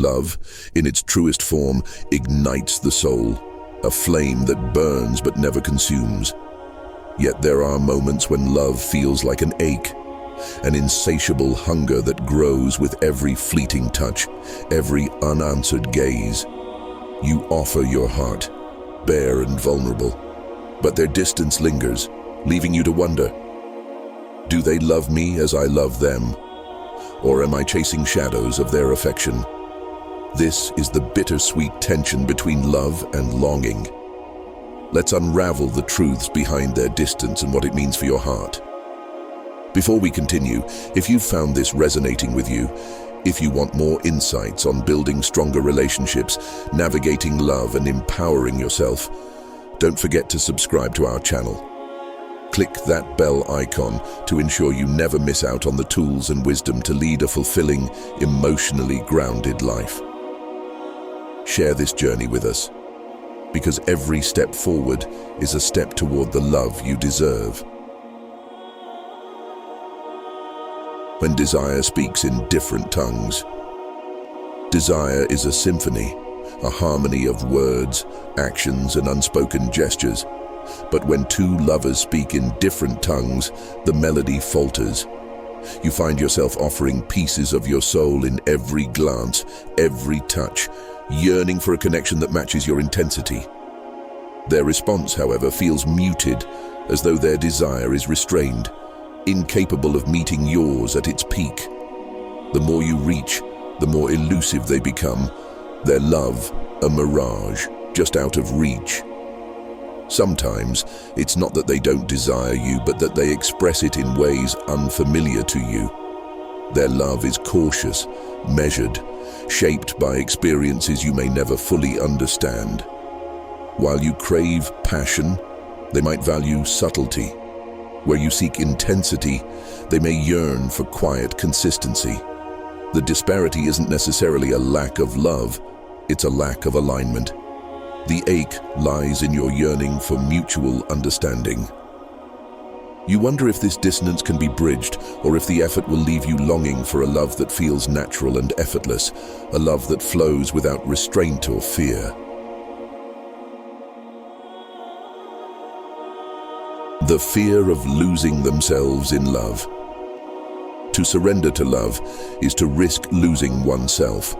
love, in its truest form, ignites the soul, a flame that burns but never consumes. Yet there are moments when love feels like an ache, an insatiable hunger that grows with every fleeting touch, every unanswered gaze. You offer your heart, bare and vulnerable, but their distance lingers, leaving you to wonder, do they love me as I love them? Or am I chasing shadows of their affection? This is the bittersweet tension between love and longing. Let's unravel the truths behind their distance and what it means for your heart. Before we continue, if you've found this resonating with you, if you want more insights on building stronger relationships, navigating love and empowering yourself, don't forget to subscribe to our channel. Click that bell icon to ensure you never miss out on the tools and wisdom to lead a fulfilling, emotionally grounded life. Share this journey with us, because every step forward is a step toward the love you deserve. When desire speaks in different tongues. Desire is a symphony, a harmony of words, actions, and unspoken gestures. But when two lovers speak in different tongues, the melody falters. You find yourself offering pieces of your soul in every glance, every touch, yearning for a connection that matches your intensity. Their response, however, feels muted, as though their desire is restrained, incapable of meeting yours at its peak. The more you reach, the more elusive they become, their love a mirage, just out of reach. Sometimes, it's not that they don't desire you, but that they express it in ways unfamiliar to you. Their love is cautious, measured, shaped by experiences you may never fully understand. While you crave passion, they might value subtlety. Where you seek intensity, they may yearn for quiet consistency. The disparity isn't necessarily a lack of love, it's a lack of alignment. The ache lies in your yearning for mutual understanding. You wonder if this dissonance can be bridged, or if the effort will leave you longing for a love that feels natural and effortless, a love that flows without restraint or fear. The fear of losing themselves in love. To surrender to love is to risk losing oneself,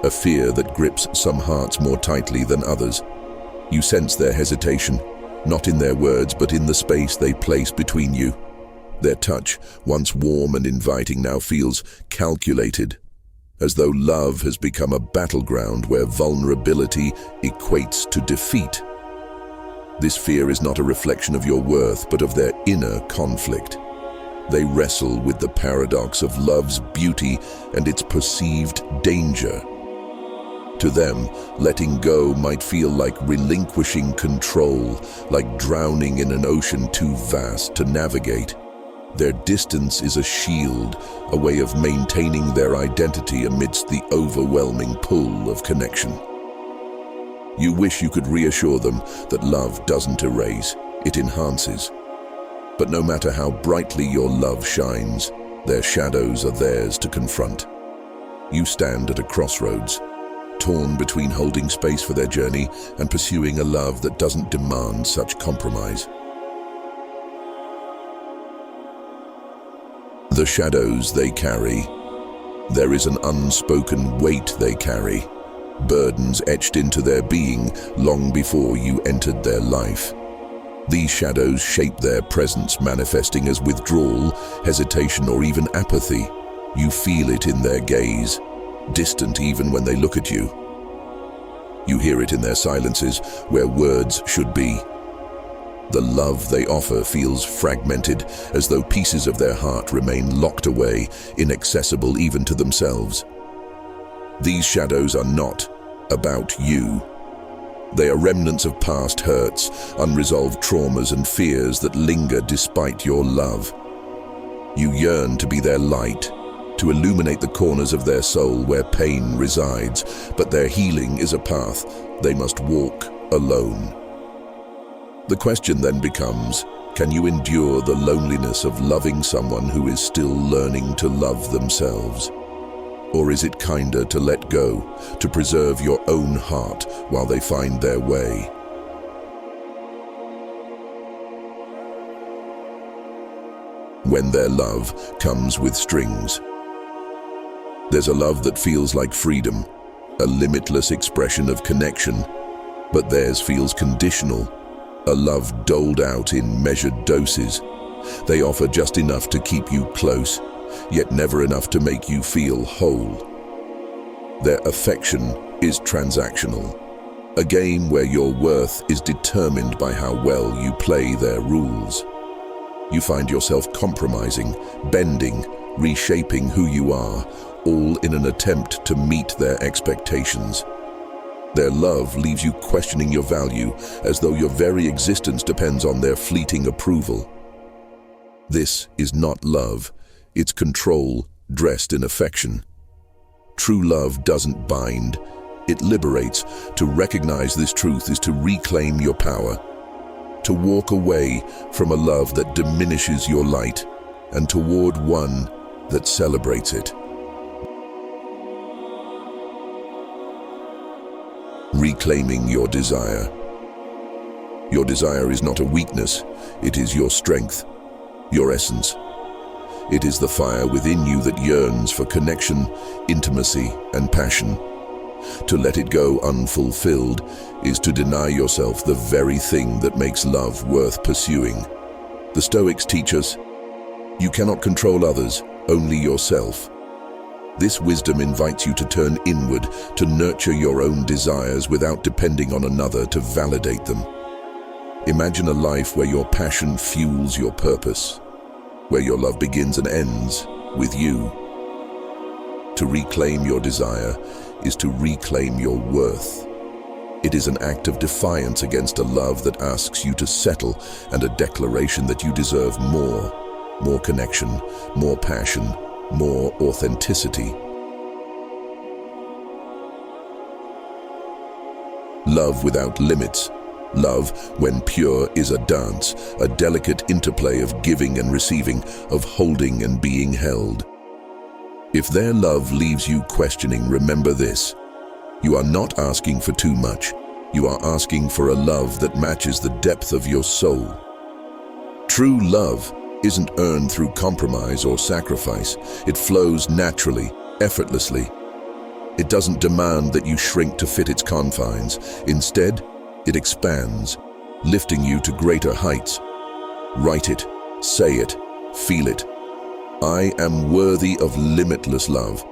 a fear that grips some hearts more tightly than others. You sense their hesitation, not in their words, but in the space they place between you. Their touch, once warm and inviting, now feels calculated, as though love has become a battleground where vulnerability equates to defeat. This fear is not a reflection of your worth, but of their inner conflict. They wrestle with the paradox of love's beauty and its perceived danger. To them, letting go might feel like relinquishing control, like drowning in an ocean too vast to navigate. Their distance is a shield, a way of maintaining their identity amidst the overwhelming pull of connection. You wish you could reassure them that love doesn't erase, it enhances. But no matter how brightly your love shines, their shadows are theirs to confront. You stand at a crossroads, torn between holding space for their journey and pursuing a love that doesn't demand such compromise. The shadows they carry. There is an unspoken weight they carry, burdens etched into their being long before you entered their life. These shadows shape their presence, manifesting as withdrawal, hesitation, or even apathy. You feel it in their gaze, distant even when they look at you. You hear it in their silences, where words should be. The love they offer feels fragmented, as though pieces of their heart remain locked away, inaccessible even to themselves. These shadows are not about you. They are remnants of past hurts, unresolved traumas and fears that linger despite your love. You yearn to be their light, to illuminate the corners of their soul where pain resides, but their healing is a path they must walk alone. The question then becomes, can you endure the loneliness of loving someone who is still learning to love themselves? Or is it kinder to let go, to preserve your own heart while they find their way? When their love comes with strings. There's a love that feels like freedom, a limitless expression of connection, but theirs feels conditional, a love doled out in measured doses. They offer just enough to keep you close, yet never enough to make you feel whole. Their affection is transactional, a game where your worth is determined by how well you play their rules. You find yourself compromising, bending, reshaping who you are, all in an attempt to meet their expectations. Their love leaves you questioning your value, as though your very existence depends on their fleeting approval. This is not love, it's control dressed in affection. True love doesn't bind, it liberates. To recognize this truth is to reclaim your power, to walk away from a love that diminishes your light and toward one that celebrates it. Reclaiming your desire. Your desire is not a weakness, it is your strength, your essence. It is the fire within you that yearns for connection, intimacy, and passion. To let it go unfulfilled is to deny yourself the very thing that makes love worth pursuing. The Stoics teach us, you cannot control others, only yourself. This wisdom invites you to turn inward, to nurture your own desires without depending on another to validate them. Imagine a life where your passion fuels your purpose, where your love begins and ends with you. To reclaim your desire is to reclaim your worth. It is an act of defiance against a love that asks you to settle and a declaration that you deserve more connection, more passion, more authenticity. Love without limits. Love, when pure, is a dance, a delicate interplay of giving and receiving, of holding and being held. If their love leaves you questioning, remember this: you are not asking for too much. You are asking for a love that matches the depth of your soul. True love isn't earned through compromise or sacrifice. It flows naturally, effortlessly. It doesn't demand that you shrink to fit its confines. Instead, it expands, lifting you to greater heights. Write it, say it, feel it. I am worthy of limitless love.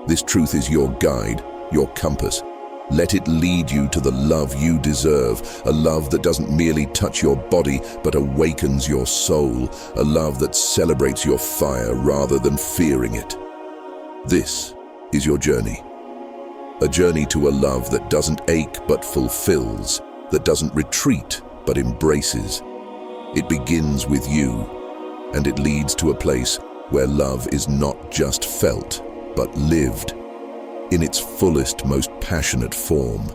This truth is your guide, your compass. Let it lead you to the love you deserve, a love that doesn't merely touch your body, but awakens your soul, a love that celebrates your fire rather than fearing it. This is your journey. A journey to a love that doesn't ache but fulfills, that doesn't retreat but embraces. It begins with you, and it leads to a place where love is not just felt, but lived in its fullest, most passionate form.